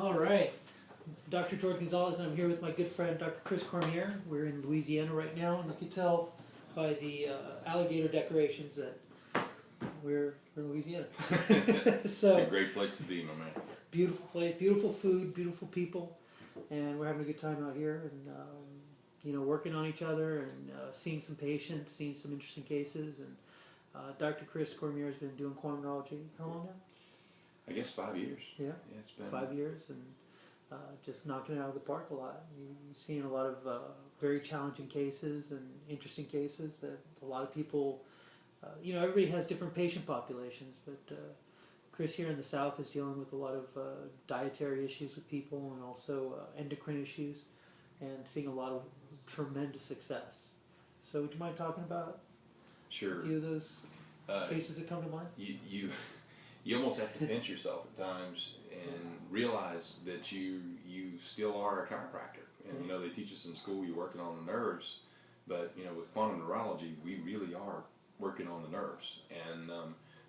All right. Dr. George Gonzalez, and I'm here with my good friend Dr. Chris Cormier. We're in Louisiana right now, and you can tell by the alligator decorations that we're in Louisiana. So, It's a great place to be, my man. beautiful place, beautiful food, beautiful people, and we're having a good time out here, and working on each other and seeing some patients, seeing some interesting cases, and Dr. Chris Cormier has been doing quantum neurology how long now? I guess 5 years. Yeah, It's been 5 years, and just knocking it out of the park a lot. You've seen a lot of very challenging cases and interesting cases that a lot of people, everybody has different patient populations, but Chris here in the South is dealing with a lot of dietary issues with people and also endocrine issues, and seeing a lot of tremendous success. So would you mind talking about sure. a few of those cases that come to mind? You almost have to pinch yourself at times and realize that you still are a chiropractor. And they teach us in school you're working on the nerves, but with quantum neurology we really are working on the nerves. And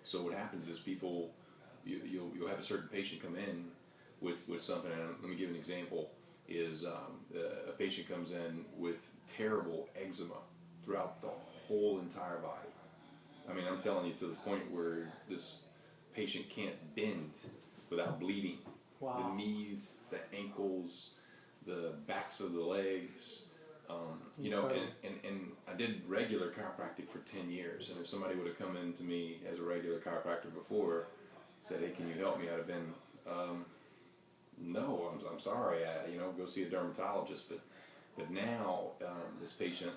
so what happens is people, you'll have a certain patient come in with something. And let me give an example. Is a patient comes in with terrible eczema throughout the whole entire body. I mean, I'm telling you, to the point where this patient can't bend without bleeding. Wow. The knees, the ankles, the backs of the legs. And I did regular chiropractic for 10 years. And if somebody would have come in to me as a regular chiropractor before, said, "Hey, can you help me?" I'd have been, "No, I'm sorry. Go see a dermatologist." But now this patient,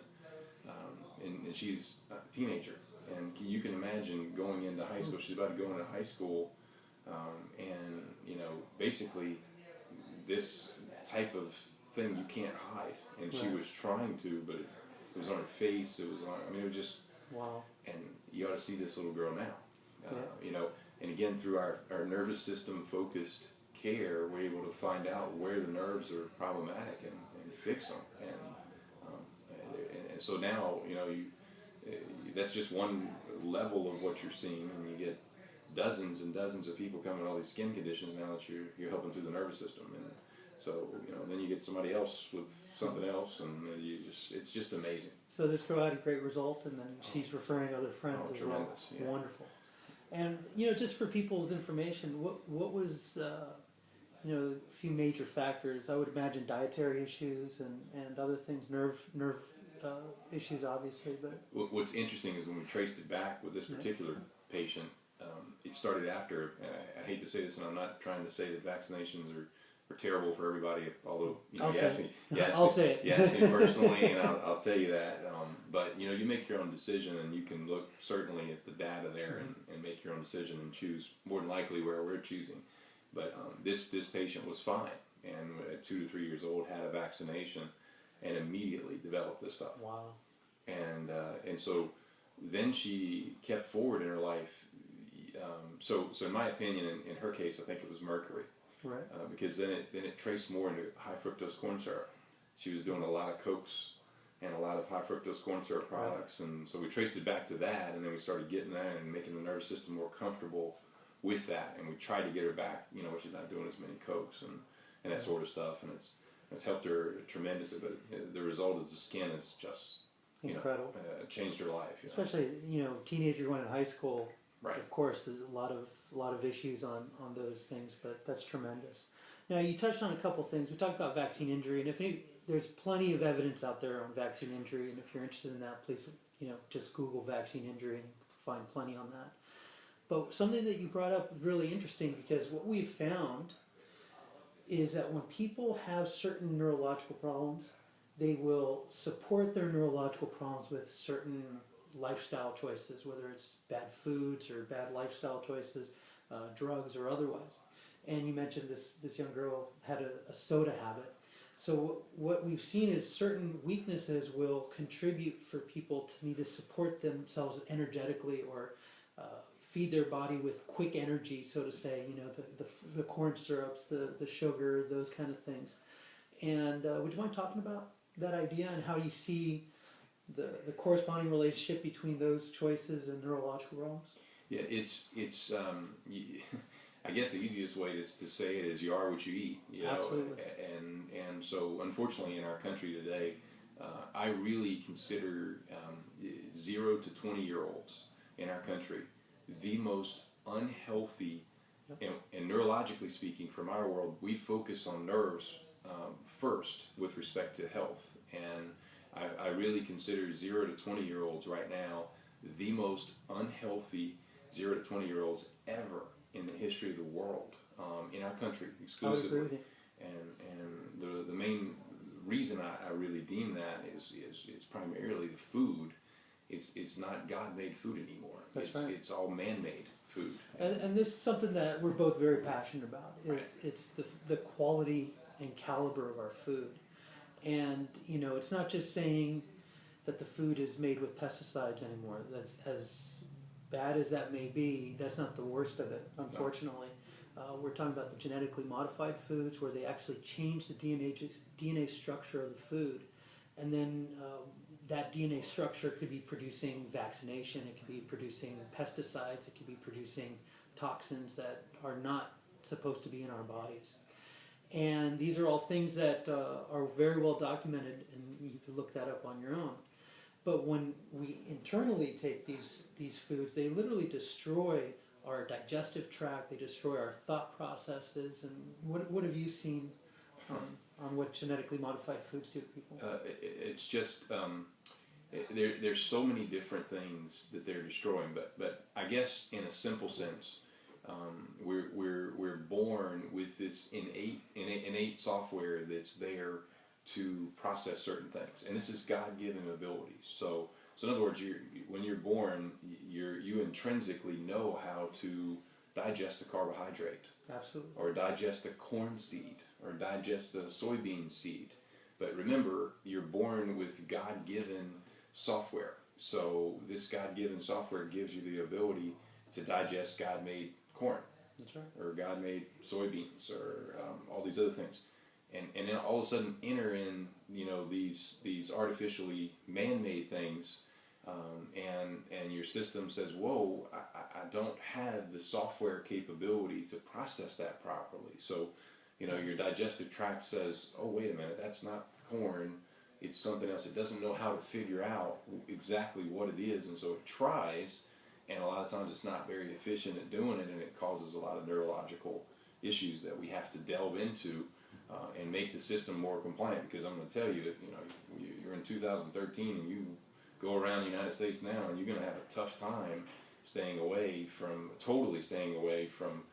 and she's a teenager. And you can imagine going into high school. She's about to go into high school, and basically, this type of thing you can't hide. And she was trying to, but it was on her face. It was on. I mean, it was just. Wow. And you ought to see this little girl now. Yeah. And again, through our nervous system focused care, we're able to find out where the nerves are problematic and fix them. And so now that's just one level of what you're seeing, and you get dozens and dozens of people coming with all these skin conditions now that you're helping through the nervous system. And so then you get somebody else with something else, and it's just amazing. So this girl had a great result, and then she's referring other friends as well. Yeah. Wonderful. And just for people's information, what was a few major factors? I would imagine dietary issues and other things, nerve issues, obviously. But what's interesting is when we traced it back with this particular patient, it started after. And I hate to say this, and I'm not trying to say that vaccinations are terrible for everybody. Although you asked me personally, and I'll tell you that. But you make your own decision, and you can look certainly at the data there and make your own decision and choose more than likely where we're choosing. But this patient was fine, and at 2 to 3 years old had a vaccination, and immediately developed this stuff. Wow. And so then she kept forward in her life. So in my opinion, in her case, I think it was mercury. Right. Because then it traced more into high fructose corn syrup. She was doing a lot of Cokes and a lot of high fructose corn syrup products, and so we traced it back to that, and then we started getting that and making the nervous system more comfortable with that, and we tried to get her back, where she's not doing as many Cokes and that sort of stuff, and it's helped her tremendously. But the result is the skin is just incredible. Changed her life. Especially teenager going to high school. Right. Of course, there's a lot of issues on those things, but that's tremendous. Now, you touched on a couple things. We talked about vaccine injury, and there's plenty of evidence out there on vaccine injury, and if you're interested in that, please just Google vaccine injury and find plenty on that. But something that you brought up was really interesting, because what we've found is that when people have certain neurological problems, they will support their neurological problems with certain lifestyle choices, whether it's bad foods or bad lifestyle choices, drugs or otherwise. And you mentioned this young girl had a soda habit. So what we've seen is certain weaknesses will contribute for people to need to support themselves energetically, or feed their body with quick energy, so to say, the corn syrups, the sugar, those kind of things. And would you mind talking about that idea and how you see the corresponding relationship between those choices and neurological problems? Yeah, it's I guess the easiest way is to say it is you are what you eat. You know? Absolutely. And so unfortunately in our country today, I really consider 0 to 20-year-olds in our country the most unhealthy, and neurologically speaking, from our world, we focus on nerves first with respect to health. And I really consider 0 to 20-year-olds right now the most unhealthy 0 to 20-year-olds ever in the history of the world, in our country exclusively. I would agree with you. And the main reason I really deem that is primarily the food. It's not God-made food anymore. That's right. It's all man-made food. And this is something that we're both very passionate about. Right. It's the quality and caliber of our food. And, you know, it's not just saying that the food is made with pesticides anymore. That's, as bad as that may be, that's not the worst of it, unfortunately. No. We're talking about the genetically modified foods where they actually change the DNA structure of the food. And then that DNA structure could be producing vaccination, it could be producing pesticides, it could be producing toxins that are not supposed to be in our bodies. And these are all things that are very well documented, and you can look that up on your own. But when we internally take these foods, they literally destroy our digestive tract, they destroy our thought processes. And what have you seen on what genetically modified foods do to people? It's just there's so many different things that they're destroying, but I guess in a simple sense, we're born with this innate software that's there to process certain things, and this is God-given ability. So in other words, when you're born, you intrinsically know how to digest a carbohydrate. Absolutely. Or digest a corn seed, or digest a soybean seed. But remember, you're born with God-given software. So this God-given software gives you the ability to digest God-made corn. That's right. Or God-made soybeans, or all these other things. And then all of a sudden enter in, you know, these artificially man-made things, and your system says, whoa, I don't have the software capability to process that properly. So, you know, your digestive tract says, oh, wait a minute, that's not corn, it's something else. It doesn't know how to figure out exactly what it is, and so it tries, and a lot of times it's not very efficient at doing it, and it causes a lot of neurological issues that we have to delve into and make the system more compliant. Because I'm going to tell you that, you know, you're in 2013 and you go around the United States now, and you're going to have a tough time totally staying away from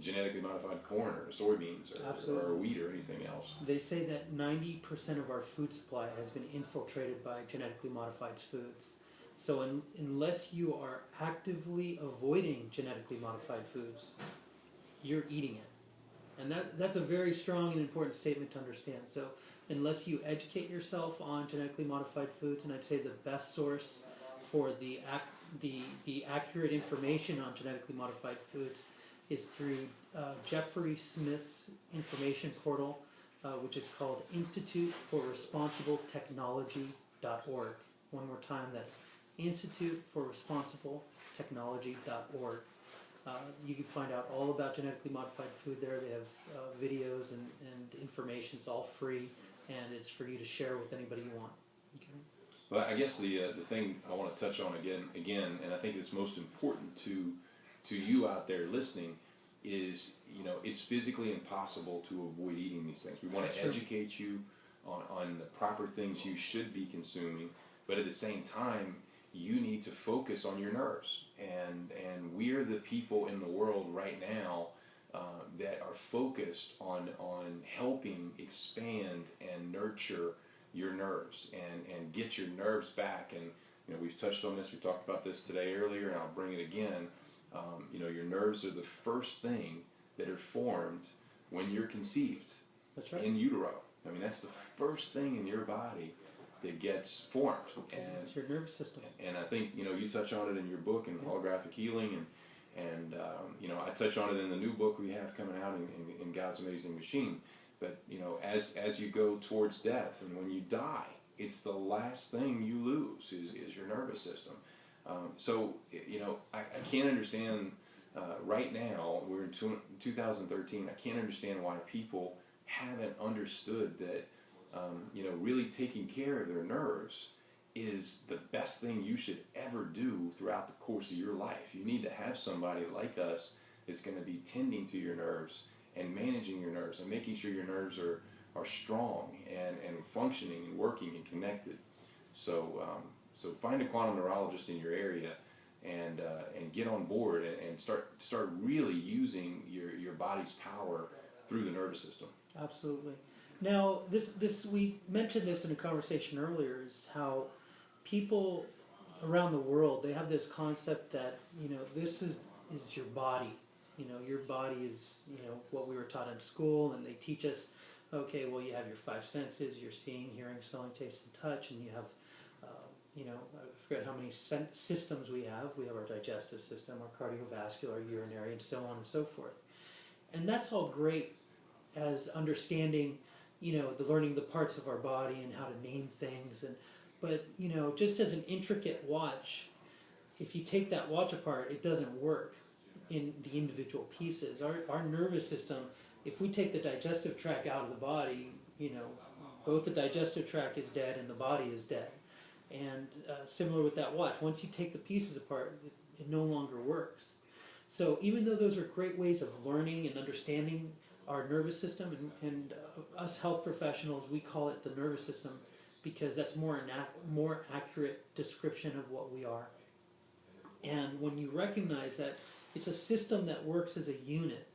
genetically modified corn or soybeans or wheat or anything else. They say that 90% of our food supply has been infiltrated by genetically modified foods. So unless you are actively avoiding genetically modified foods, you're eating it. And that's a very strong and important statement to understand. So unless you educate yourself on genetically modified foods, and I'd say the best source for the accurate information on genetically modified foods is through Jeffrey Smith's information portal, which is called instituteforresponsibletechnology.org. One more time, that's instituteforresponsibletechnology.org. You can find out all about genetically modified food there. They have videos and information. It's all free, and it's for you to share with anybody you want. Okay. Well, I guess the thing I want to touch on again, and I think it's most important to you out there listening, is, you know, it's physically impossible to avoid eating these things. We want to educate you on the proper things you should be consuming, but at the same time, you need to focus on your nerves. And we're the people in the world right now that are focused on helping expand and nurture your nerves and get your nerves back. And, you know, we've touched on this, we talked about this today earlier, and I'll bring it again. You know, your nerves are the first thing that are formed when you're conceived. That's right. In utero. I mean, that's the first thing in your body that gets formed. And it's your nervous system. And I think, you know, you touch on it in your book, in Holographic Healing, and you know, I touch on it in the new book we have coming out in God's Amazing Machine. But, you know, as you go towards death, and when you die, it's the last thing you lose is your nervous system. So, you know, I can't understand right now, we're in 2013. I can't understand why people haven't understood that, really taking care of their nerves is the best thing you should ever do throughout the course of your life. You need to have somebody like us that's going to be tending to your nerves and managing your nerves and making sure your nerves are strong and functioning and working and connected. So find a quantum neurologist in your area and get on board and start really using your body's power through the nervous system. Absolutely. Now, this we mentioned this in a conversation earlier, is how people around the world, they have this concept that, this is your body. Your body is, what we were taught in school, and they teach us, okay, well, you have your five senses, you're seeing, hearing, smelling, taste, and touch, and you have, I forget how many systems we have. We have our digestive system, our cardiovascular, urinary, and so on and so forth. And that's all great as understanding, the learning the parts of our body and how to name things. But, just as an intricate watch, if you take that watch apart, it doesn't work in the individual pieces. Our nervous system, if we take the digestive tract out of the body, both the digestive tract is dead and the body is dead. And similar with that watch, once you take the pieces apart, it no longer works. So even though those are great ways of learning and understanding our nervous system, and us health professionals, we call it the nervous system because that's more accurate description of what we are. And when you recognize that it's a system that works as a unit,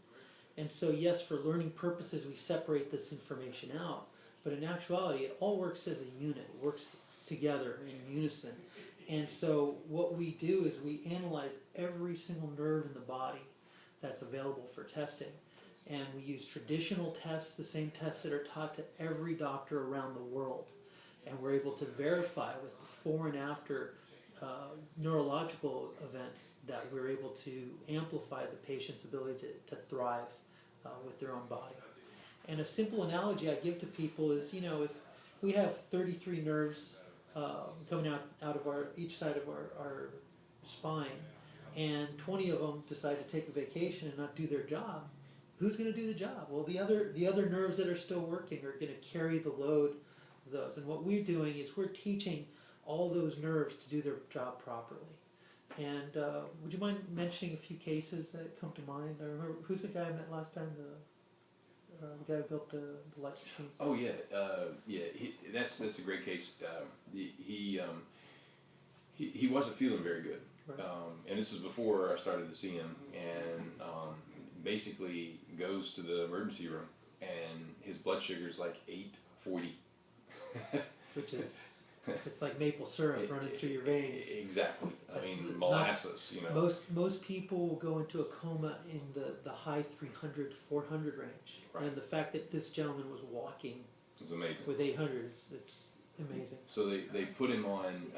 and so yes, for learning purposes we separate this information out, but in actuality it all works as a unit, it works together in unison. And so what we do is we analyze every single nerve in the body that's available for testing. And we use traditional tests, the same tests that are taught to every doctor around the world. And we're able to verify with before and after neurological events that we're able to amplify the patient's ability to thrive with their own body. And a simple analogy I give to people is, if we have 33 nerves coming out of each side of our spine, and 20 of them decide to take a vacation and not do their job, who's going to do the job? Well, the other nerves that are still working are going to carry the load of those. And what we're doing is we're teaching all those nerves to do their job properly. And would you mind mentioning a few cases that come to mind? I remember, who's the guy I met last time? The guy who built the light machine. Oh yeah, that's a great case. He wasn't feeling very good, Right. And this is before I started to see him. And basically goes to the emergency room, and his blood sugar is like 840, Which is, it's like maple syrup running through your veins. Exactly. That's Molasses. Most people will go into a coma in the high 300, 400 range. Right. And the fact that this gentleman was walking It's amazing. with 800, it's amazing. So they put him on,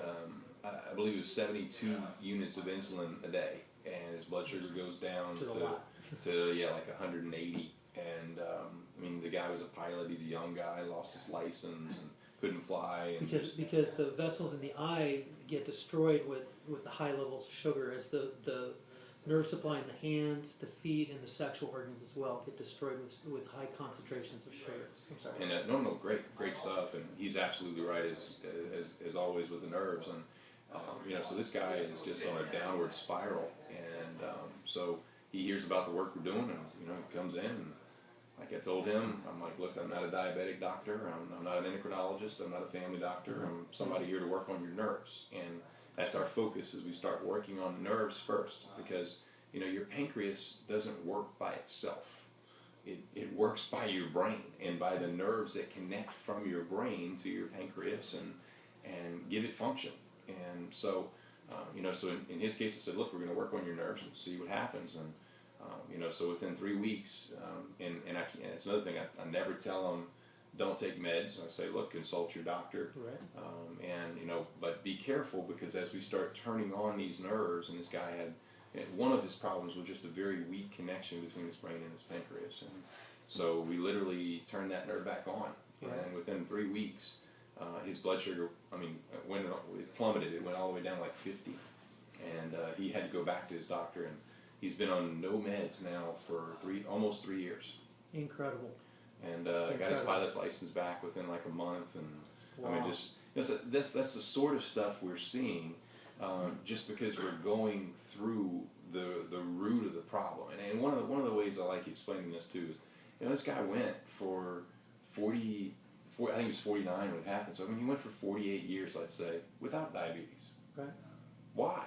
I believe it was 72 units of insulin a day, and his blood sugar goes down Which is a lot. to like 180. And the guy was a pilot. He's a young guy, lost his license and couldn't fly. And Because the vessels in the eye get destroyed with the high levels of sugar, as the nerve supply in the hands, the feet, and the sexual organs as well get destroyed with high concentrations of sugar. I'm sorry. And great stuff. And he's absolutely right as always with the nerves. And so this guy is just on a downward spiral. And so he hears about the work we're doing, and he comes in, and like I told him, I'm like, look, I'm not a diabetic doctor, I'm not an endocrinologist, I'm not a family doctor, I'm somebody here to work on your nerves. And that's our focus, as we start working on nerves first, because your pancreas doesn't work by itself. It works by your brain and by the nerves that connect from your brain to your pancreas and give it function. And so so in his case, I said, look, we're going to work on your nerves and see what happens. And so within 3 weeks, and it's another thing, I never tell them don't take meds. I say, look, consult your doctor. Right. But be careful, because as we start turning on these nerves, and this guy had, one of his problems was just a very weak connection between his brain and his pancreas. And so we literally turned that nerve back on. Right. And within 3 weeks, his blood sugar, it plummeted. It went all the way down to like 50. And he had to go back to his doctor, and He's been on no meds now for almost 3 years. Incredible. And got his pilot's license back within like a month. And Wow. I mean, just so that's the sort of stuff we're seeing, just because we're going through the root of the problem. And one of the ways I like explaining this too is, this guy went for 40, I think he was 49 when it happened. So I mean, he went for 48 years, let's say, without diabetes. Right. Why?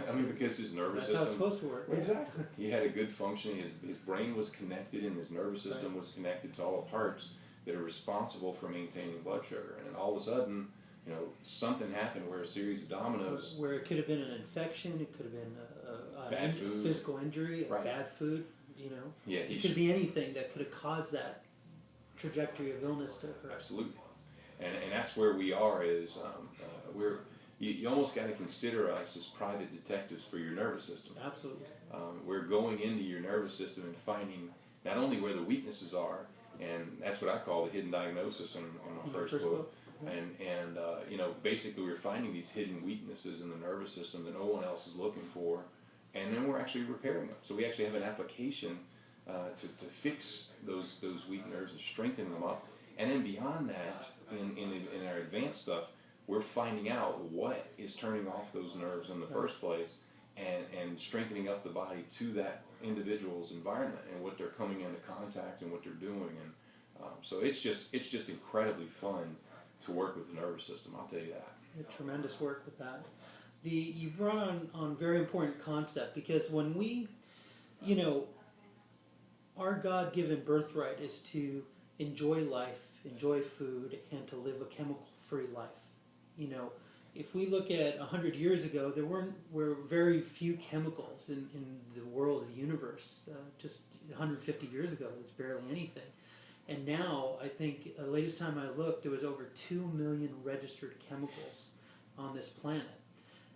I mean, because his nervous That's system. how it's supposed to work. Exactly. He had a good functioning. His brain was connected, and his nervous system was connected to all the parts that are responsible for maintaining blood sugar. And then all of a sudden, something happened where a series of dominoes. Where it could have been an infection, it could have been Bad a food. physical injury, bad food. Yeah, it could be anything that could have caused that trajectory of illness to occur. Absolutely, and that's where we are. Is you almost got to consider us as private detectives for your nervous system. Absolutely. We're going into your nervous system and finding not only where the weaknesses are, and that's what I call the hidden diagnosis in my first book. And basically we're finding these hidden weaknesses in the nervous system that no one else is looking for, and then we're actually repairing them. So we actually have an application to fix those weak nerves and strengthen them up. And then beyond that, in our advanced stuff, we're finding out what is turning off those nerves in the first place, and strengthening up the body to that individual's environment and what they're coming into contact and what they're doing. And so it's just incredibly fun to work with the nervous system, I'll tell you that. Tremendous work with that. You brought on a very important concept, because when we, our God-given birthright is to enjoy life, enjoy food, and to live a chemical-free life. If we look at 100 years ago, there were very few chemicals in the world of the universe. Just 150 years ago, there was barely anything. And now, I think, the latest time I looked, there was over 2 million registered chemicals on this planet.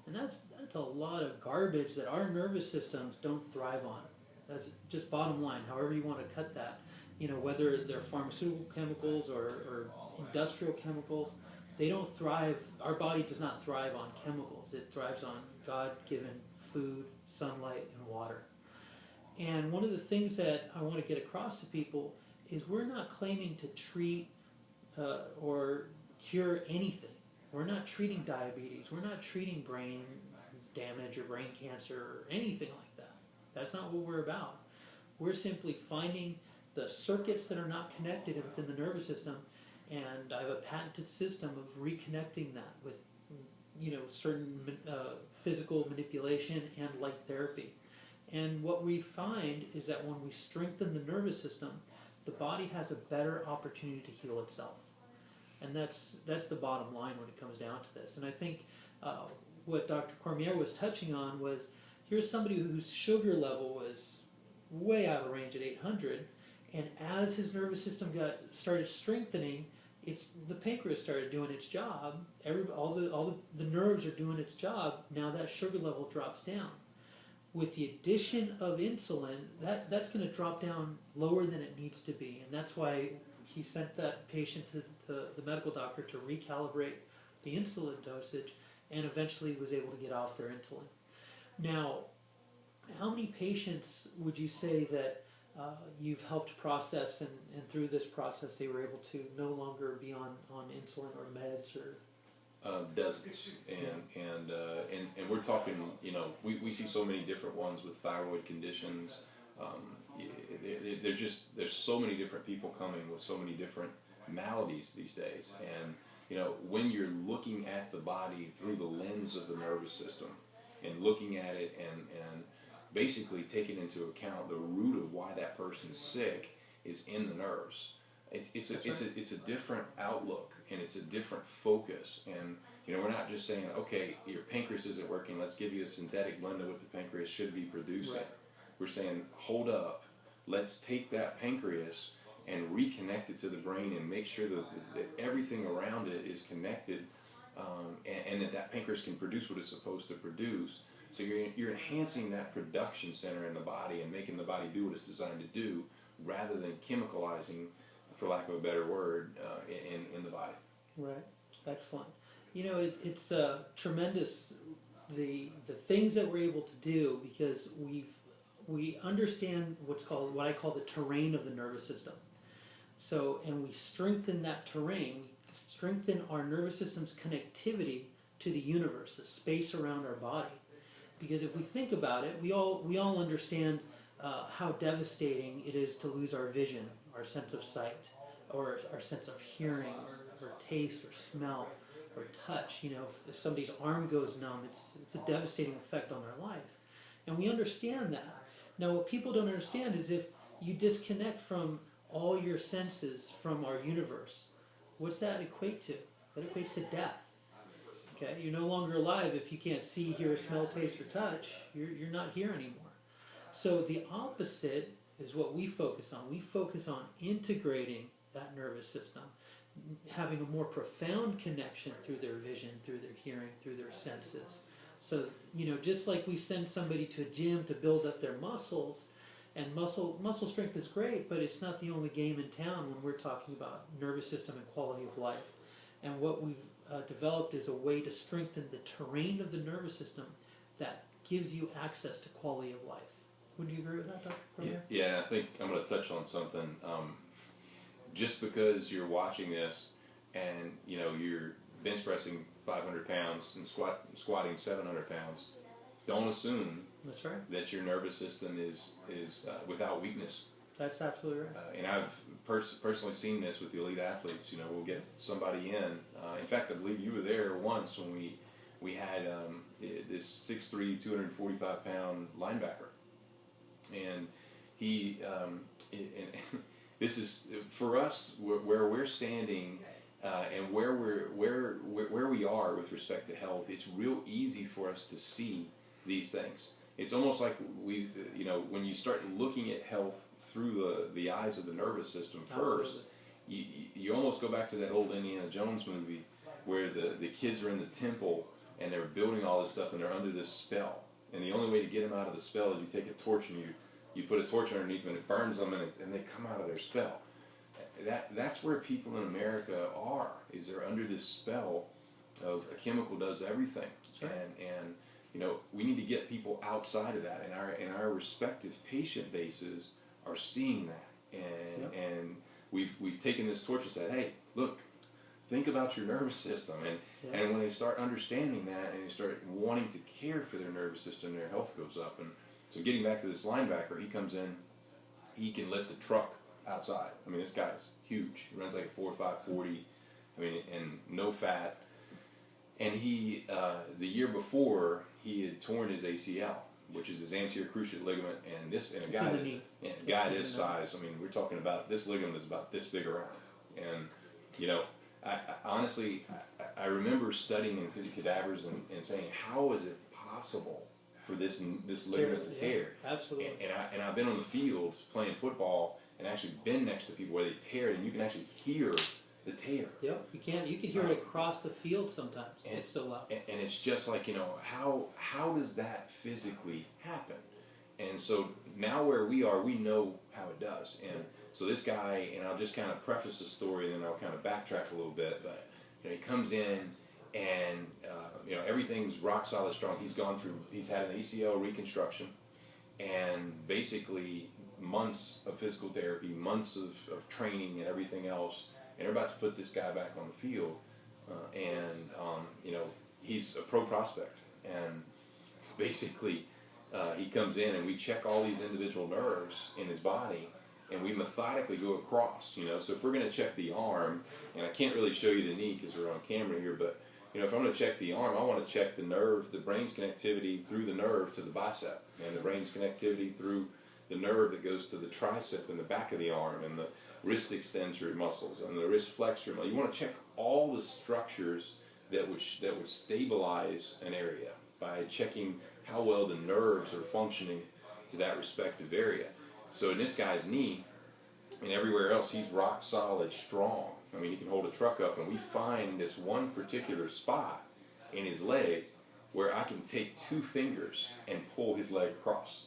And that's a lot of garbage that our nervous systems don't thrive on. That's just bottom line, however you want to cut that. Whether they're pharmaceutical chemicals or industrial chemicals, they don't thrive. Our body does not thrive on chemicals. It thrives on God-given food, sunlight, and water. And one of the things that I want to get across to people is we're not claiming to treat or cure anything. We're not treating diabetes. We're not treating brain damage or brain cancer or anything like that. That's not what we're about. We're simply finding the circuits that are not connected within the nervous system, and I have a patented system of reconnecting that with certain physical manipulation and light therapy. And what we find is that when we strengthen the nervous system, the body has a better opportunity to heal itself. And that's the bottom line when it comes down to this. And I think what Dr. Cormier was touching on was, here's somebody whose sugar level was way out of range at 800, and as his nervous system started strengthening, the pancreas started doing its job. All the nerves are doing its job. Now that sugar level drops down. With the addition of insulin, that's going to drop down lower than it needs to be, and that's why he sent that patient to the medical doctor to recalibrate the insulin dosage, and eventually was able to get off their insulin. Now, how many patients would you say that you've helped process, and through this process they were able to no longer be on insulin or meds or? Dozens, and we're talking. We see so many different ones with thyroid conditions. There's so many different people coming with so many different maladies these days, and when you're looking at the body through the lens of the nervous system and looking at it and basically taking into account the root of why that person's sick is in the nerves. It's a different outlook, and it's a different focus. And we're not just saying, okay, your pancreas isn't working, let's give you a synthetic blend of what the pancreas should be producing. Right. We're saying, hold up, let's take that pancreas and reconnect it to the brain and make sure that everything around it is connected, and that pancreas can produce what it's supposed to produce. So you're enhancing that production center in the body and making the body do what it's designed to do, rather than chemicalizing, for lack of a better word, in the body. Right. Excellent. It's tremendous the things that we're able to do, because we understand what I call the terrain of the nervous system. So, and we strengthen that terrain. We strengthen our nervous system's connectivity to the universe, the space around our body. Because if we think about it, we all understand how devastating it is to lose our vision, our sense of sight, or our sense of hearing, or taste, or smell, or touch. You know, if somebody's arm goes numb, it's a devastating effect on their life. And we understand that. Now, what people don't understand is if you disconnect from all your senses from our universe, what's that equate to? That equates to death. Okay, you're no longer alive if you can't see, hear, smell, taste, or touch. You're not here anymore. So the opposite is what we focus on. We focus on integrating that nervous system, having a more profound connection through their vision, through their hearing, through their senses. So, you know, just like we send somebody to a gym to build up their muscles, and muscle strength is great, but it's not the only game in town when we're talking about nervous system and quality of life. And what we've developed is a way to strengthen the terrain of the nervous system that gives you access to quality of life. Would you agree with that, Dr. Premier? Yeah, I think I'm going to touch on something. Just because you're watching this and, you know, you're bench pressing 500 pounds and squatting 700 pounds, don't assume That's right. that your nervous system is without weakness. That's absolutely right. And I've personally seen this with the elite athletes. You know, we'll get somebody in fact, I believe you were there once when we had this 6'3", 245-pound linebacker. And he, this is, for us, where we're standing and where we are with respect to health, it's real easy for us to see these things. It's almost like you know, when you start looking at health through the eyes of the nervous system first, you almost go back to that old Indiana Jones movie where the kids are in the temple and they're building all this stuff and they're under this spell. And the only way to get them out of the spell is you take a torch and you put a torch underneath them and it burns them and they come out of their spell. That's where people in America are, is they're under this spell of a chemical does everything. Right. And you know, we need to get people outside of that, and our respective patient bases are seeing that, and we've taken this torch and said, hey, look, think about your nervous system, and when they start understanding that and they start wanting to care for their nervous system, their health goes up. And so, getting back to this linebacker, he comes in, he can lift a truck outside. I mean, this guy's huge. He runs like a 4.5 40. I mean, and no fat. And he, the year before, he had torn his ACL, which is his anterior cruciate ligament, and a guy this size. I mean, we're talking about this ligament is about this big around, and you know, I honestly remember studying cadavers and saying, how is it possible for this ligament to tear? Absolutely. And I've been on the field playing football and actually been next to people where they tear it, and you can actually hear the tear. Yep, you can hear it across the field sometimes. It's so loud. And it's just like, you know, how does that physically happen? And so now where we are, we know how it does. And so this guy, and I'll just kind of preface the story and then I'll kind of backtrack a little bit, but you know, he comes in and you know, everything's rock solid strong. He's had an ACL reconstruction and basically months of physical therapy, months of training and everything else. And they're about to put this guy back on the field, you know, he's a pro prospect, and basically he comes in and we check all these individual nerves in his body, and we methodically go across, you know. So if we're going to check the arm, and I can't really show you the knee because we're on camera here, but you know, if I'm going to check the arm, I want to check the nerve, the brain's connectivity through the nerve to the bicep, and the brain's connectivity through the nerve that goes to the tricep in the back of the arm, and the wrist extensor muscles and the wrist flexor. You want to check all the structures that would stabilize an area by checking how well the nerves are functioning to that respective area. So in this guy's knee and everywhere else, he's rock solid strong. I mean, he can hold a truck up, and we find this one particular spot in his leg where I can take 2 fingers and pull his leg across.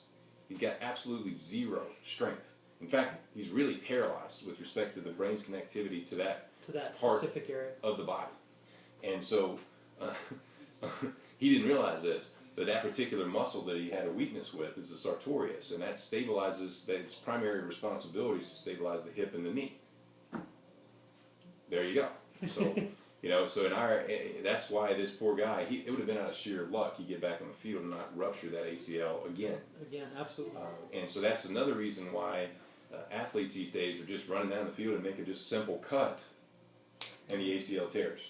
He's got absolutely zero strength. In fact, he's really paralyzed with respect to the brain's connectivity to that specific area of the body. And so he didn't realize this, but that particular muscle that he had a weakness with is the sartorius, and that stabilizes, that its primary responsibility is to stabilize the hip and the knee. There you go. So, so that's why this poor guy, it would have been out of sheer luck he'd get back on the field and not rupture that ACL again. Again, absolutely. And so that's another reason why athletes these days are just running down the field and making just simple cut, and the ACL tears.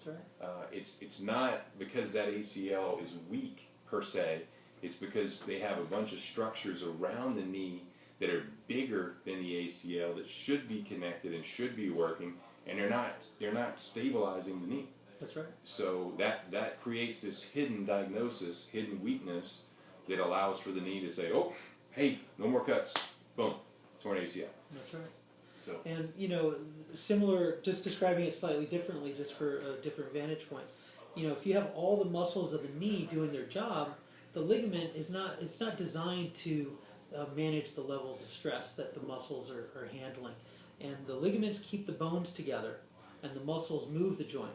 That's right. It's not because that ACL is weak per se. It's because they have a bunch of structures around the knee that are bigger than the ACL that should be connected and should be working, and they're not stabilizing the knee. That's right. So that creates this hidden diagnosis, hidden weakness that allows for the knee to say, "Oh, hey, no more cuts. Boom, torn ACL." That's right. So, and similar, just describing it slightly differently, just for a different vantage point. If you have all the muscles of the knee doing their job, the ligament it's not designed to manage the levels of stress that the muscles are handling. And the ligaments keep the bones together, and the muscles move the joint.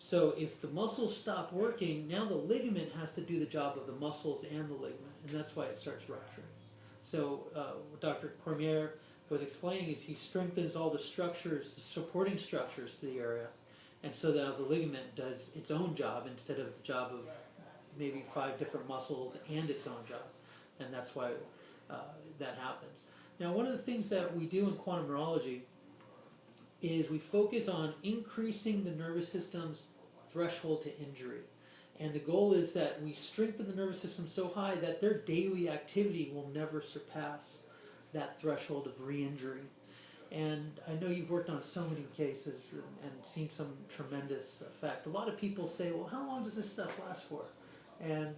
So if the muscles stop working, now the ligament has to do the job of the muscles and the ligament, and that's why it starts rupturing. So what Dr. Cormier was explaining is he strengthens all the structures, the supporting structures to the area, and so that the ligament does its own job instead of the job of maybe 5 different muscles and its own job, and that's why that happens. Now, one of the things that we do in quantum neurology is we focus on increasing the nervous system's threshold to injury. And the goal is that we strengthen the nervous system so high that their daily activity will never surpass that threshold of re-injury. And I know you've worked on so many cases and seen some tremendous effect. A lot of people say, well, how long does this stuff last for? And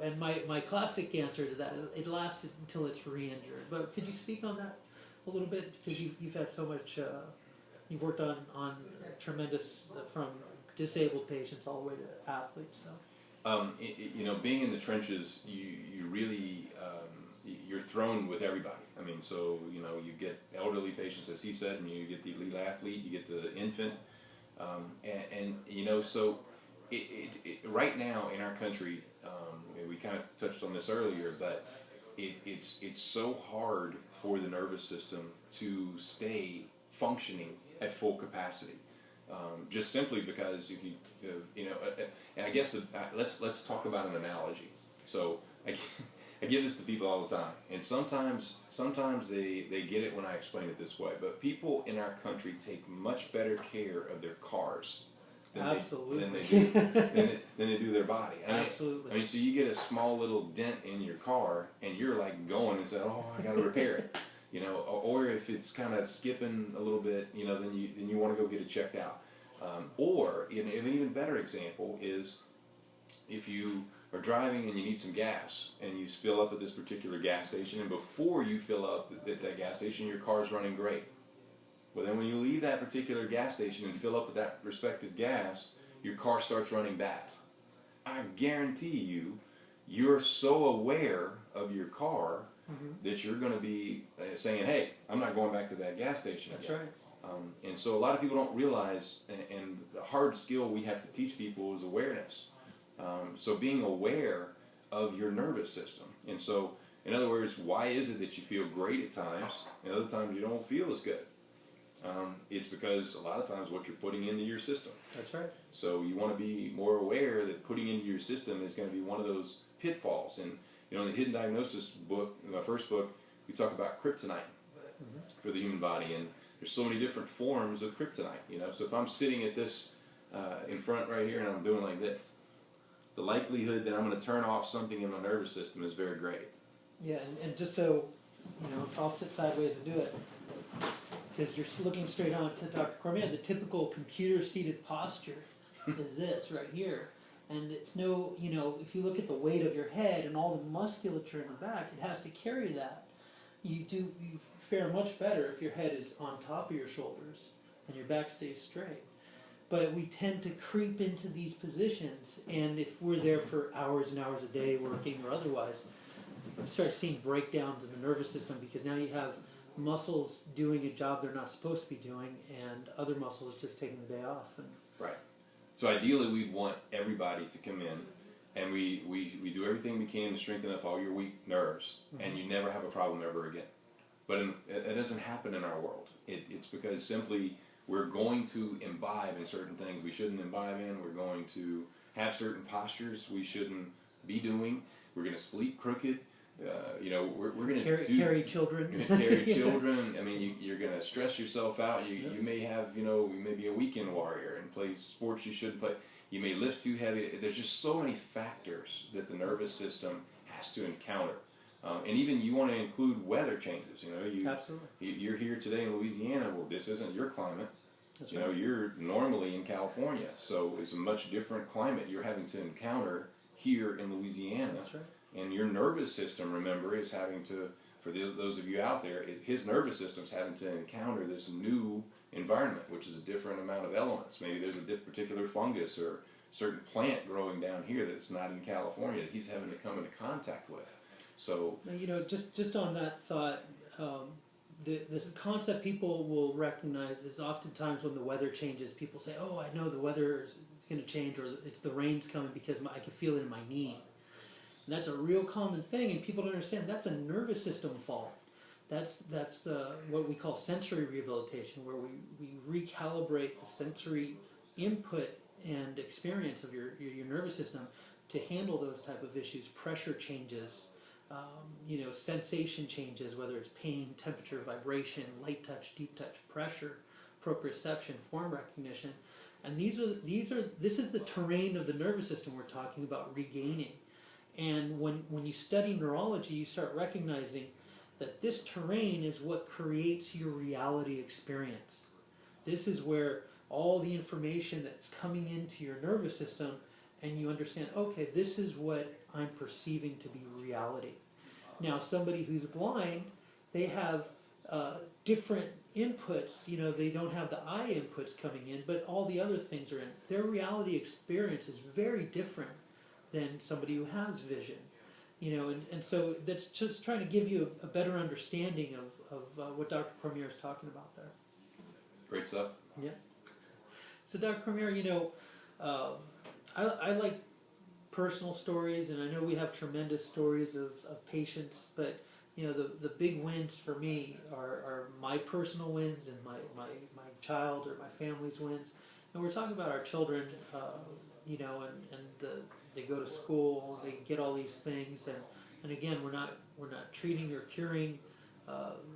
and my classic answer to that is it lasts until it's re-injured. But could you speak on that a little bit? Because you've had so much, you've worked on tremendous, from disabled patients all the way to athletes. So. Being in the trenches, you really, you're thrown with everybody. I mean, so, you get elderly patients, as he said, and you get the elite athlete, you get the infant, so right now in our country, we kind of touched on this earlier, but it's so hard for the nervous system to stay functioning at full capacity, just simply because if you and I guess let's talk about an analogy. So I give this to people all the time, and sometimes they get it when I explain it this way. But people in our country take much better care of their cars than they do their body. Absolutely. I mean, so you get a small little dent in your car, and you're like going and say, "Oh, I got to repair it," or if it's kind of skipping a little bit, then you want to go get it checked out. Or an even better example is if you are driving and you need some gas, and you fill up at this particular gas station, and before you fill up at that gas station, your car's running great. Well, then when you leave that particular gas station and fill up with that respective gas, your car starts running bad. I guarantee you're so aware of your car that you're going to be saying, "Hey, I'm not going back to that gas station." That's again. right. And so a lot of people don't realize, and the hard skill we have to teach people is awareness. So being aware of your nervous system. And so, in other words, why is it that you feel great at times, and other times you don't feel as good? It's because a lot of times what you're putting into your system. That's right. So you want to be more aware that putting into your system is going to be one of those pitfalls. And in the Hidden Diagnosis book, in my first book, we talk about kryptonite for the human body, and there's so many different forms of kryptonite. So if I'm sitting at this in front right here and I'm doing like this, the likelihood that I'm going to turn off something in my nervous system is very great. Yeah, and just so, if I'll sit sideways and do it, because you're looking straight on to Dr. Cormier, the typical computer-seated posture is this right here. And it's if you look at the weight of your head and all the musculature in the back, it has to carry that. You fare much better if your head is on top of your shoulders and your back stays straight. But we tend to creep into these positions, and if we're there for hours and hours a day working or otherwise, we start seeing breakdowns in the nervous system, because now you have muscles doing a job they're not supposed to be doing, and other muscles just taking the day off. Right. So ideally, we want everybody to come in and we do everything we can to strengthen up all your weak nerves, and you never have a problem ever again. But it doesn't happen in our world. It's because simply we're going to imbibe in certain things we shouldn't imbibe in. We're going to have certain postures we shouldn't be doing. We're going to sleep crooked. We're going to carry children. You're going to carry children. I mean, you're going to stress yourself out. You may have, you may be a weekend warrior and play sports you shouldn't play. You may lift too heavy. There's just so many factors that the nervous system has to encounter. And even you want to include weather changes. Absolutely. You're here today in Louisiana. Well, this isn't your climate. That's right. You're normally in California, so it's a much different climate you're having to encounter here in Louisiana. That's right. And your nervous system, remember, is having to, for those of you out there, his nervous system's having to encounter this new environment, which is a different amount of elements. Maybe there's a particular fungus or certain plant growing down here that's not in California that he's having to come into contact with. So, just on that thought, the concept people will recognize is oftentimes when the weather changes, people say, "Oh, I know the weather is going to change, or it's the rain's coming because I can feel it in my knee." And that's a real common thing, and people don't understand that's a nervous system fault. That's what we call sensory rehabilitation, where we recalibrate the sensory input and experience of your nervous system to handle those type of issues, pressure changes. Sensation changes, whether it's pain, temperature, vibration, light touch, deep touch, pressure, proprioception, form recognition, and this is the terrain of the nervous system we're talking about regaining. And when you study neurology, you start recognizing that this terrain is what creates your reality experience. This is where all the information that's coming into your nervous system, and you understand, okay, this is what I'm perceiving to be reality. Now, somebody who's blind, they have different inputs. They don't have the eye inputs coming in, but all the other things are in. Their reality experience is very different than somebody who has vision. And so that's just trying to give you a better understanding of what Dr. Cormier is talking about there. great stuff. Yeah. So, Dr. Cormier, I like personal stories, and I know we have tremendous stories of patients, but the big wins for me are my personal wins and my child or my family's wins. And we're talking about our children, they go to school, they get all these things, and again, we're not treating or curing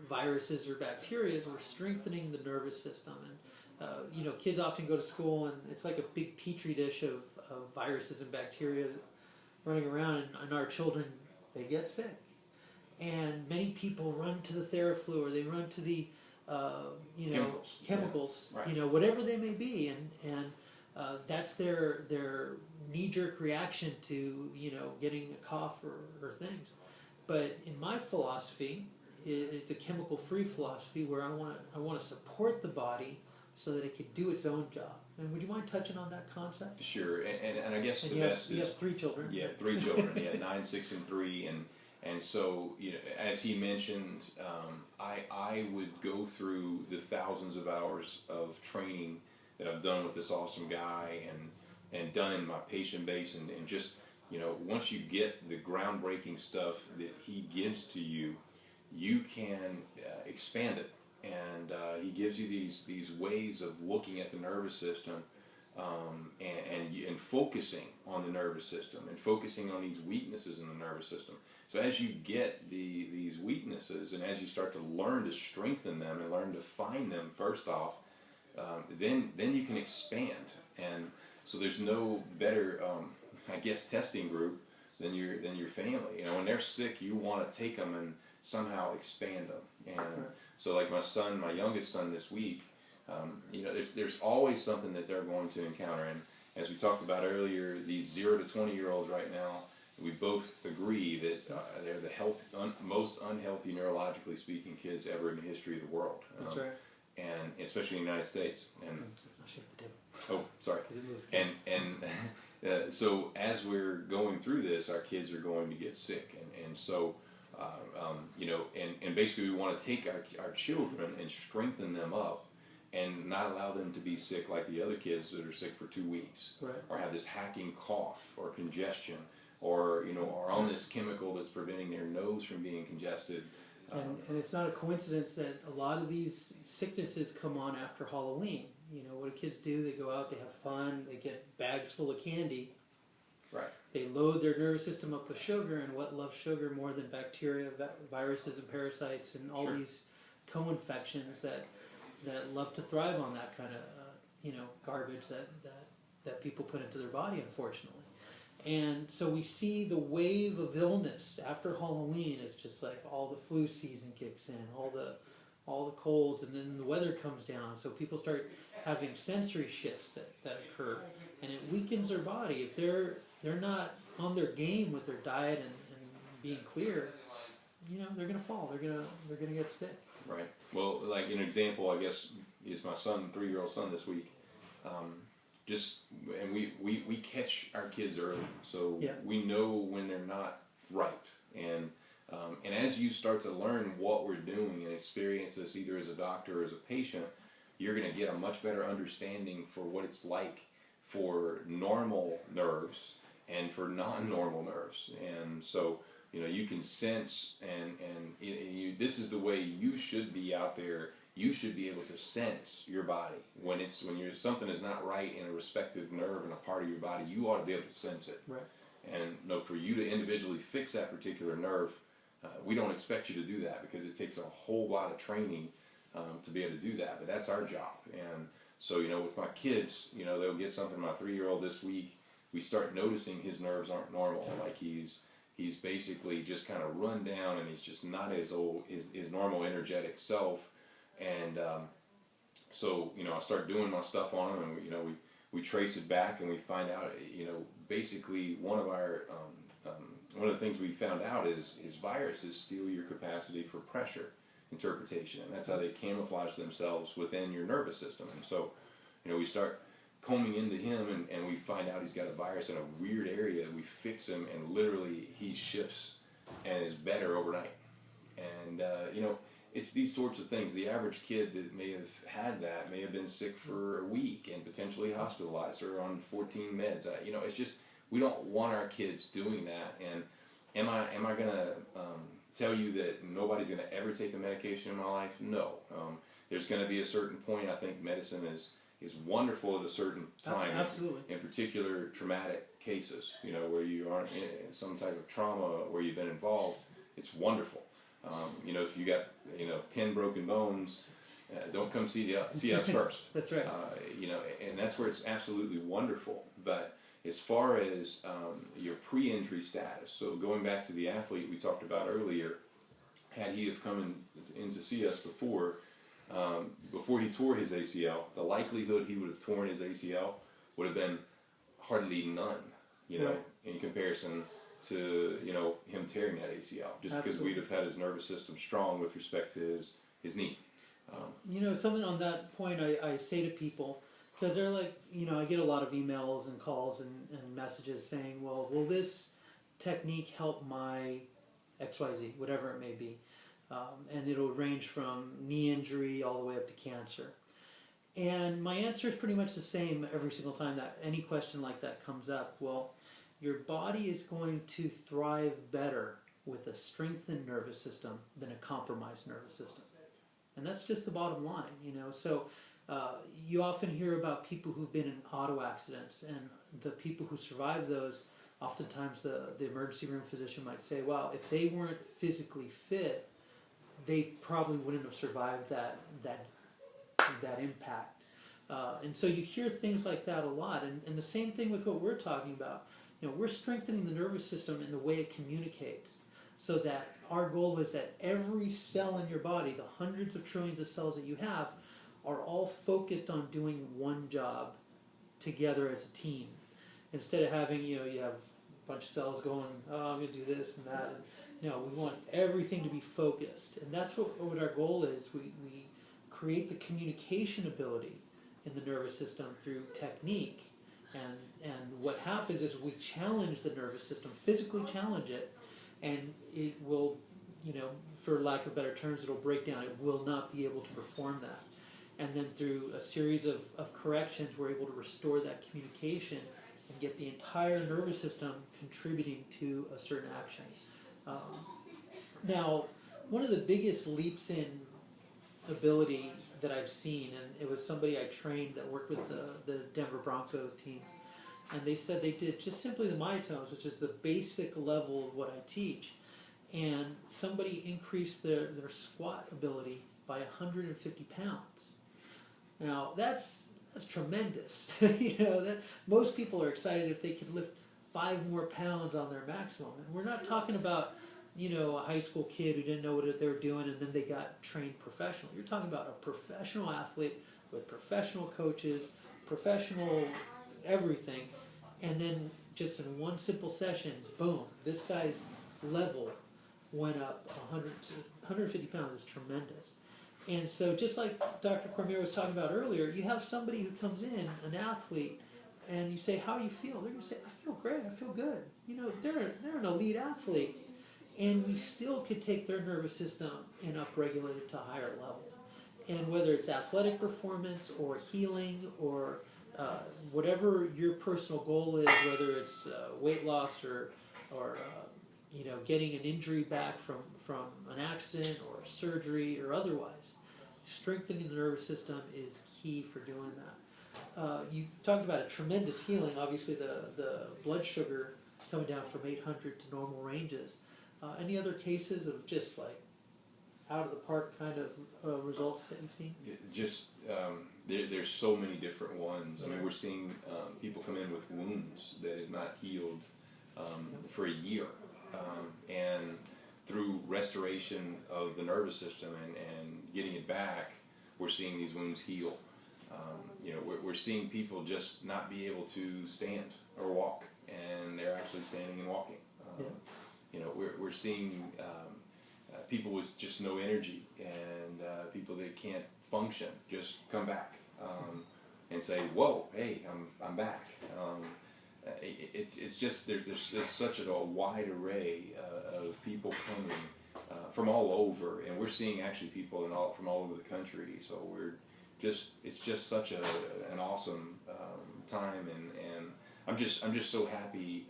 viruses or bacteria. We're strengthening the nervous system. And kids often go to school, and it's like a big petri dish of viruses and bacteria running around, and our children, they get sick. And many people run to the Theraflu, or they run to the chemicals, Yeah. Right. Whatever they may be, and that's their knee-jerk reaction to getting a cough or things. But in my philosophy, it's a chemical-free philosophy where I want to support the body so that it could do its own job. And would you mind touching on that concept? Sure, and I guess And the best you is have 3 children. Yeah, 3 children. Yeah, 9, 6, and 3, and so as he mentioned, I would go through the thousands of hours of training that I've done with this awesome guy and done in my patient base, and just once you get the groundbreaking stuff that he gives to you, you can expand it. And he gives you these ways of looking at the nervous system, and focusing on the nervous system, and focusing on these weaknesses in the nervous system. So as you get these weaknesses, and as you start to learn to strengthen them and learn to find them first off, then you can expand. And so there's no better, testing group than your family. When they're sick, you want to take them and somehow expand them. And so, like my youngest son this week, there's always something that they're going to encounter. And as we talked about earlier, these 0 to 20-year-olds right now, we both agree that they're the most unhealthy, neurologically speaking, kids ever in the history of the world. That's right. And especially in the United States. And Let's not shake the table. oh, sorry. 'Cause it moves. So as we're going through this, our kids are going to get sick, and so and basically we want to take our children and strengthen them up, and not allow them to be sick like the other kids that are sick for 2 weeks, Right. or have this hacking cough or congestion, or are on this chemical that's preventing their nose from being congested. And it's not a coincidence that a lot of these sicknesses come on after Halloween. What do kids do? They go out, they have fun, they get bags full of candy. Right. They load their nervous system up with sugar, and what loves sugar more than bacteria, viruses, and parasites, and all Sure. these co-infections that love to thrive on that kind of garbage that people put into their body, unfortunately. And so we see the wave of illness after Halloween. It's just like all the flu season kicks in, all the colds, and then the weather comes down. So people start having sensory shifts that occur, and it weakens their body. If they're not on their game with their diet and being clear, they're gonna fall. They're gonna get sick. Right. Well, like an example, I guess, is my son, 3-year-old son, this week. And we catch our kids early, so Yeah. we know when they're not ripe. And as you start to learn what we're doing and experience this either as a doctor or as a patient, you're going to get a much better understanding for what it's like for normal nerves and for non-normal nerves. And so, you can sense, and this is the way you should be out there. You should be able to sense your body when something is not right in a respective nerve in a part of your body. You ought to be able to sense it. Right. And for you to individually fix that particular nerve, we don't expect you to do that because it takes a whole lot of training to be able to do that. But that's our job. And so with my kids, they'll get something. My 3-year-old this week, we start noticing his nerves aren't normal. Like he's basically just kind of run down, and he's just not his normal energetic self. And so I start doing my stuff on him, and we trace it back, and we find out basically one of the things we found out is viruses steal your capacity for pressure interpretation, and that's how they camouflage themselves within your nervous system. And so we start combing into him, and we find out he's got a virus in a weird area. We fix him, and literally he shifts and is better overnight. And it's these sorts of things. The average kid that may have had that may have been sick for a week and potentially hospitalized or on 14 meds. It's just, we don't want our kids doing that. And am I going to tell you that nobody's going to ever take a medication in my life? No. There's going to be a certain point. I think medicine is wonderful at a certain time. Absolutely. In particular, traumatic cases, where you aren't in some type of trauma where you've been involved. It's wonderful. If you got 10 broken bones, don't come see us first. That's right. And that's where it's absolutely wonderful. But as far as your pre-injury status, so going back to the athlete we talked about earlier, had he have come in to see us before he tore his ACL, the likelihood he would have torn his ACL would have been hardly none. Right. In comparison to him tearing that ACL, just because we'd have had his nervous system strong with respect to his knee. Something on that point I say to people, because they're like, I get a lot of emails and calls and messages saying, well, will this technique help my XYZ, whatever it may be? And it'll range from knee injury all the way up to cancer. And my answer is pretty much the same every single time that any question like that comes up. Well, your body is going to thrive better with a strengthened nervous system than a compromised nervous system. And that's just the bottom line, So you often hear about people who've been in auto accidents, and the people who survive those, oftentimes the emergency room physician might say, well, if they weren't physically fit, they probably wouldn't have survived that impact. And so you hear things like that a lot. And the same thing with what we're talking about. We're strengthening the nervous system in the way it communicates, so that our goal is that every cell in your body, the hundreds of trillions of cells that you have, are all focused on doing one job together as a team. Instead of having, you have a bunch of cells going, I'm going to do this and that. And, we want everything to be focused. And that's what our goal is. We create the communication ability in the nervous system through technique. And what happens is we challenge the nervous system, physically challenge it, and it will, for lack of better terms, it'll break down. It will not be able to perform that. and then through a series of corrections, we're able to restore that communication and get the entire nervous system contributing to a certain action. Now, one of the biggest leaps in ability that I've seen, and it was somebody I trained that worked with the Denver Broncos teams, and they said they did just simply the myotones, which is the basic level of what I teach, and somebody increased their squat ability by 150 pounds. Now that's tremendous. That most people are excited if they could lift 5 more pounds on their maximum, and we're not talking about a high school kid who didn't know what they were doing and then they got trained professional. You're talking about a professional athlete with professional coaches, professional everything, and then just in one simple session, boom, this guy's level went up 150 pounds is tremendous. And so just like Dr. Cormier was talking about earlier, you have somebody who comes in, an athlete, and you say, how do you feel? They're going to say, I feel great, I feel good. They're an elite athlete. And we still could take their nervous system and upregulate it to a higher level. And whether it's athletic performance or healing or whatever your personal goal is, whether it's weight loss or getting an injury back from an accident or surgery or otherwise, strengthening the nervous system is key for doing that. You talked about a tremendous healing. Obviously, the blood sugar coming down from 800 to normal ranges. Any other cases of just like out of the park kind of results that you've seen? There's so many different ones. I mean, we're seeing people come in with wounds that had not healed for a year, and through restoration of the nervous system and getting it back, we're seeing these wounds heal. We're seeing people just not be able to stand or walk, and they're actually standing and walking. We're seeing people with just no energy and people that can't function just come back and say, "Whoa, hey, I'm back." It's just there's such a wide array of people coming from all over, and we're seeing actually people from all over the country. So it's just such an awesome time, and I'm just so happy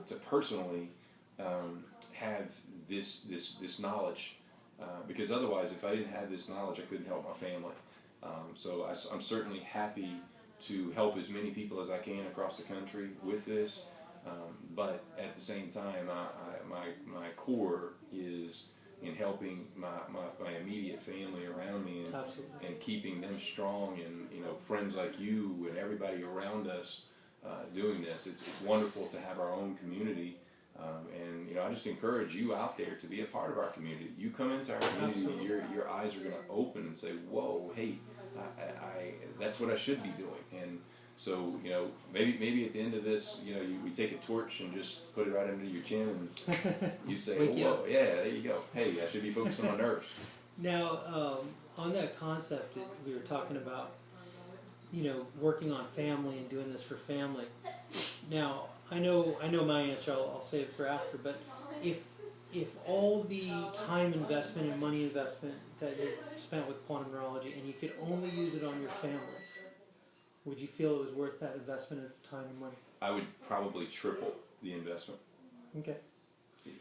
to personally have this knowledge, because otherwise, if I didn't have this knowledge, I couldn't help my family. So I'm certainly happy to help as many people as I can across the country with this, but at the same time, my core is in helping my immediate family around me and keeping them strong, and friends like you and everybody around us doing this. It's wonderful to have our own community. And I just encourage you out there to be a part of our community. You come into our community, your eyes are going to open and say, "Whoa, hey, I that's what I should be doing." And so maybe at the end of this, we take a torch and just put it right under your chin, and you say, "Whoa, yeah, there you go. Hey, I should be focused on my nerves." Now, on that concept, we were talking about working on family and doing this for family. Now, I know my answer. I'll save it for after. But if all the time investment and money investment that you've spent with quantum neurology, and you could only use it on your family, would you feel it was worth that investment of time and money? I would probably triple the investment. Okay.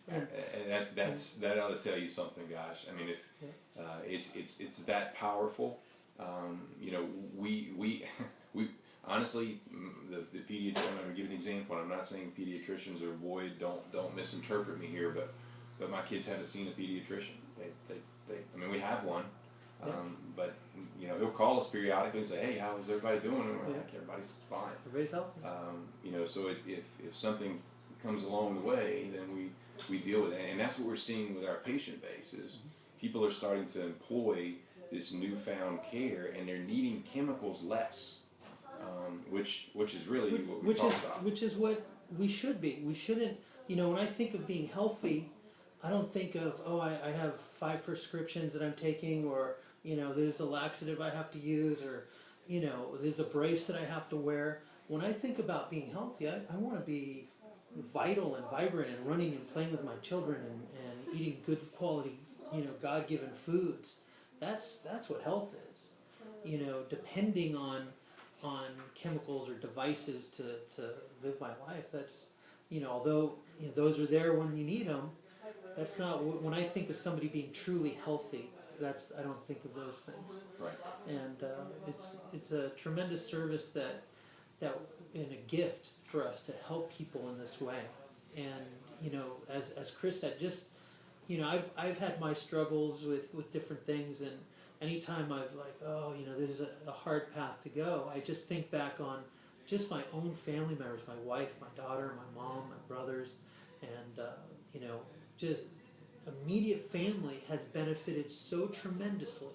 And that ought to tell you something, gosh. I mean, if it's that powerful. We honestly, the pediatrician. I'm going to give an example. I'm not saying pediatricians are void. Don't misinterpret me here. But my kids haven't seen a pediatrician. I mean, we have one. But he'll call us periodically and say, "Hey, how's everybody doing?" And we're like, "Everybody's fine. Everybody's healthy." So if something comes along the way, then we deal with it, and that's what we're seeing with our patient base is people are starting to employ this newfound care, and they're needing chemicals less, which is really what we talk about. Which is what we should be. We shouldn't. When I think of being healthy, I don't think of I have 5 prescriptions that I'm taking, or there's a laxative I have to use, or there's a brace that I have to wear. When I think about being healthy, I want to be vital and vibrant and running and playing with my children and eating good quality, God-given foods. That's what health is. depending on chemicals or devices to live my life. That's, although those are there when you need them, that's not when I think of somebody being truly healthy. I don't think of those things. Right. And it's a tremendous service that and a gift for us to help people in this way. And as Chris said, just I've had my struggles with different things, and anytime I've there's a hard path to go, I just think back on just my own family members, my wife, my daughter, my mom, my brothers, and just immediate family has benefited so tremendously.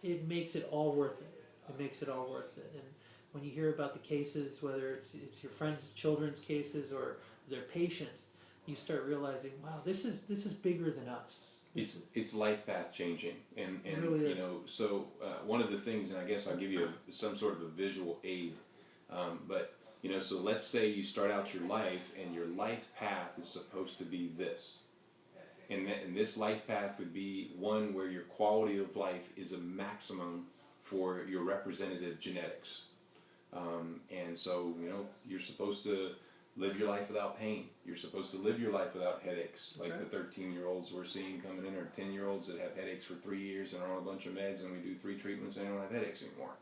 It makes it all worth it. It makes it all worth it. And when you hear about the cases, whether it's your friends' children's cases or their patients, you start realizing, wow, this is bigger than us. It's life path changing, and It really is. So one of the things, and I guess I'll give you some sort of a visual aid, but so let's say you start out your life, and your life path is supposed to be this, and this life path would be one where your quality of life is a maximum for your representative genetics, and so you're supposed to live your life without pain. You're supposed to live your life without headaches. That's like right. The 13-year-olds we're seeing coming in, or 10-year-olds that have headaches for 3 years and are on a bunch of meds, and we do 3 treatments and they don't have headaches anymore.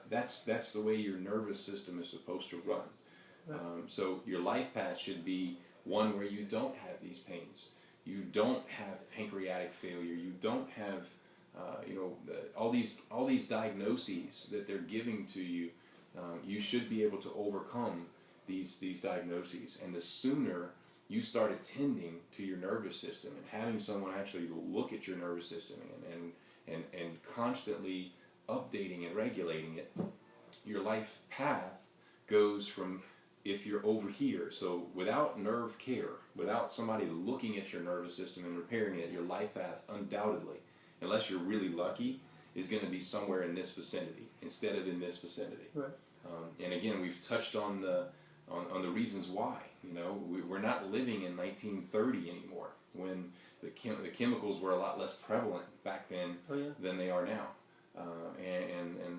That's the way your nervous system is supposed to run. Right. So your life path should be one where you don't have these pains. You don't have pancreatic failure. You don't have all these diagnoses that they're giving to you. You should be able to overcome these diagnoses, and the sooner you start attending to your nervous system and having someone actually look at your nervous system and constantly updating and regulating it, your life path goes from, if you're over here, so without nerve care, without somebody looking at your nervous system and repairing it, your life path undoubtedly, unless you're really lucky, is going to be somewhere in this vicinity instead of in this vicinity. Right. And again, we've touched on the reasons why. We're not living in 1930 anymore, when the chemicals were a lot less prevalent back then than they are now. And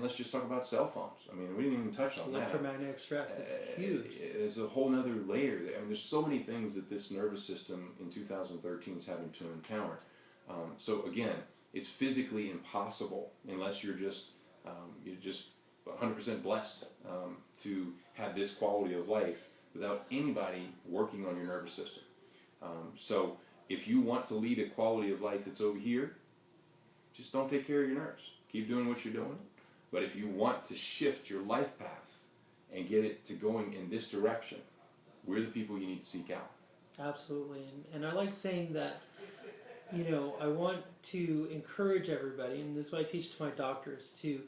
let's just talk about cell phones. I mean, we didn't even touch on that. Electromagnetic stress is huge. There's a whole other layer. I mean, there's so many things that this nervous system in 2013 is having to encounter. So again, it's physically impossible unless you're just 100% blessed to have this quality of life without anybody working on your nervous system. So if you want to lead a quality of life that's over here, just don't take care of your nerves. Keep doing what you're doing. But if you want to shift your life path and get it to going in this direction, we're the people you need to seek out. Absolutely. And I like saying that, I want to encourage everybody, and this is what I teach to my doctors, to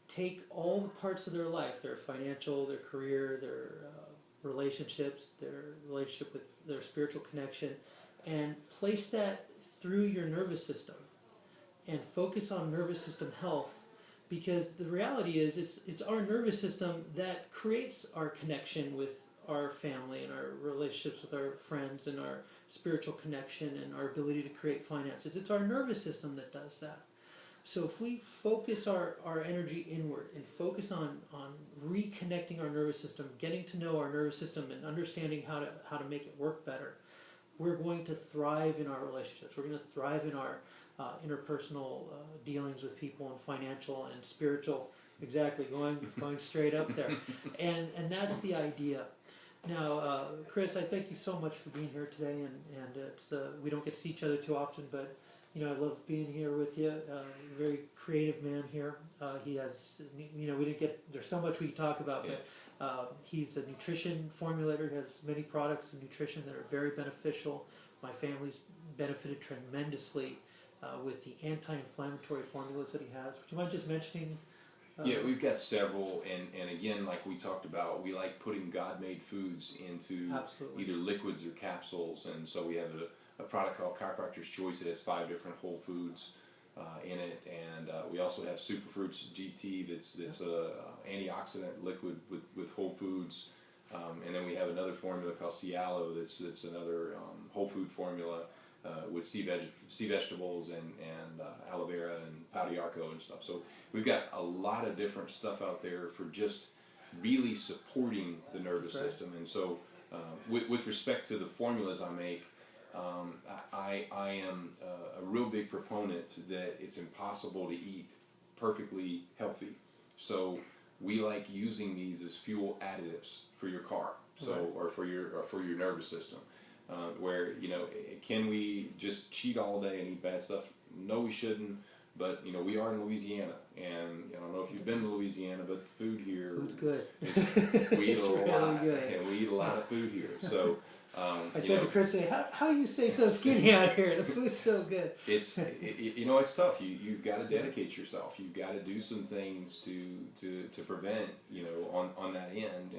take all the parts of their life, their financial, their career, their relationships, their relationship with their spiritual connection, and place that through your nervous system and focus on nervous system health, because the reality is it's our nervous system that creates our connection with our family and our relationships with our friends and our spiritual connection and our ability to create finances. It's our nervous system that does that. So if we focus our energy inward and focus on reconnecting our nervous system, getting to know our nervous system and understanding how to make it work better, we're going to thrive in our relationships. We're going to thrive in our interpersonal dealings with people, and financial and spiritual. Exactly, going straight up there. And that's the idea. Now, Chris, I thank you so much for being here today, and it's we don't get to see each other too often, but I love being here with you. Very creative man here. He has, we didn't get, there's so much we can talk about, Yes. but he's a nutrition formulator. He has many products of nutrition that are very beneficial. My family's benefited tremendously with the anti-inflammatory formulas that he has. Would you mind just mentioning? Yeah, we've got several, and again, like we talked about, we like putting God-made foods into Absolutely. either liquids or capsules, and so we have a product called Chiropractor's Choice that has 5 different whole foods in it, and we also have Superfruits GT that's a antioxidant liquid with whole foods, and then we have another formula called Cialo that's another whole food formula. with sea vegetables and aloe vera and pau d'arco and stuff. So we've got a lot of different stuff out there for just really supporting the nervous system. And so with respect to the formulas I make, I am a real big proponent that it's impossible to eat perfectly healthy. So we like using these as fuel additives for your car, or for your nervous system. Where, you know, can we just cheat all day and eat bad stuff? No, we shouldn't. But, you know, we are in Louisiana, and I don't know if you've been to Louisiana, but the food here, Food's good. We eat It's a really lot, good. and we eat a lot of food here. So I said to Chris, how you stay so skinny out here? The food's so good. it's you know, it's tough. You've got to dedicate yourself. You've got to do some things to prevent, you know, on that end,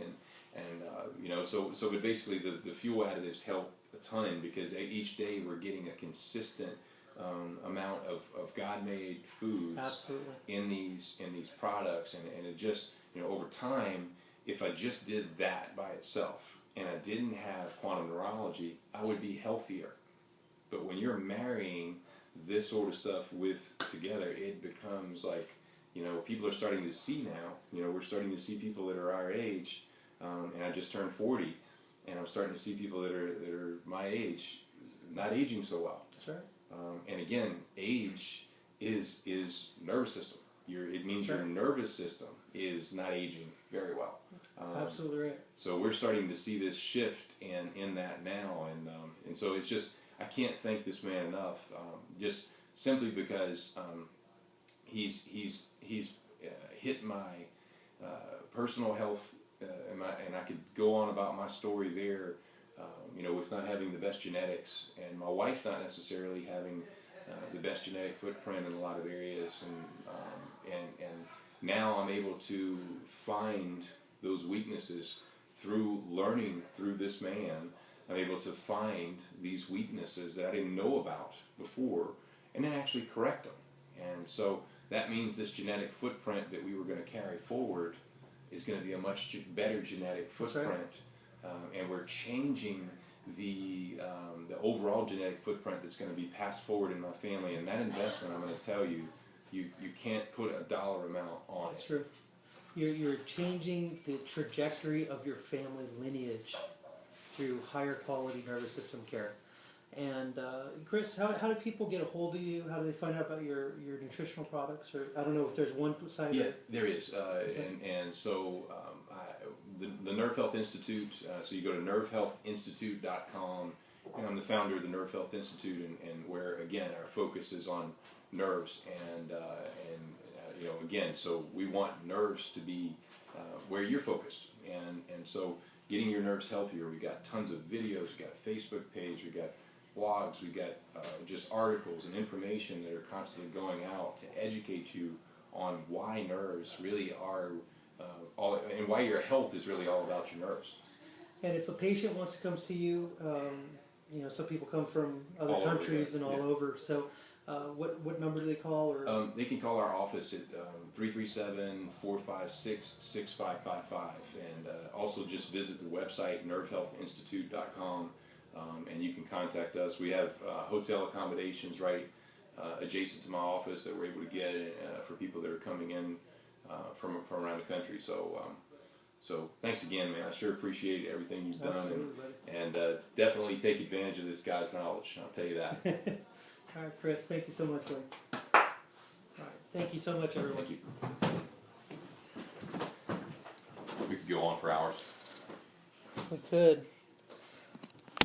and you know, so but basically the fuel additives help a ton, because each day we're getting a consistent amount of God-made foods Absolutely. in these products, and it just, you know, over time, if I just did that by itself and I didn't have quantum neurology, I would be healthier. But when you're marrying this sort of stuff together, it becomes like, you know, people are starting to see now. You know, we're starting to see people that are our age, and I just turned 40, and I'm starting to see people that are my age not aging so well. That's right. And again, age is nervous system. It means That's your nervous system is not aging very well. Absolutely right. So we're starting to see this shift in that now, and so it's just, I can't thank this man enough. Just simply because he's hit my personal health, and I could go on about my story there. You know, with not having the best genetics, and my wife not necessarily having the best genetic footprint in a lot of areas, and now I'm able to find those weaknesses through learning through this man. I'm able to find these weaknesses that I didn't know about before, and then actually correct them. And so that means this genetic footprint that we were going to carry forward is going to be a much better genetic footprint. Right. And we're changing the overall genetic footprint that's going to be passed forward in my family. And that investment, I'm going to tell you, you can't put a dollar amount on That's it. true. You're changing the trajectory of your family lineage through higher quality nervous system care. And Chris, how do people get a hold of you? How do they find out about your nutritional products? Or I don't know if there's one site. Yeah, there is. And so the Nerve Health Institute, so you go to nervehealthinstitute.com, and I'm the founder of the Nerve Health Institute, and where, again, our focus is on nerves, and you know, again, so we want nerves to be where you're focused, and so getting your nerves healthier. We got tons of videos, we got a Facebook page, we got blogs, we got just articles and information that are constantly going out to educate you on why nerves really are all, and why your health is really all about your nerves. And if a patient wants to come see you, you know, some people come from other All countries over, and all over. So, what number do they call? Or they can call our office at 337-456-6555, and also just visit the website nervehealthinstitute.com, and you can contact us. We have hotel accommodations right adjacent to my office that we're able to get for people that are coming in from around the country. So so thanks again, man. I sure appreciate everything you've done. Absolutely, and definitely take advantage of this guy's knowledge, I'll tell you that. All right, Chris, thank you so much, buddy. All right, thank you so much, everyone. Thank you. We could go on for hours. We could.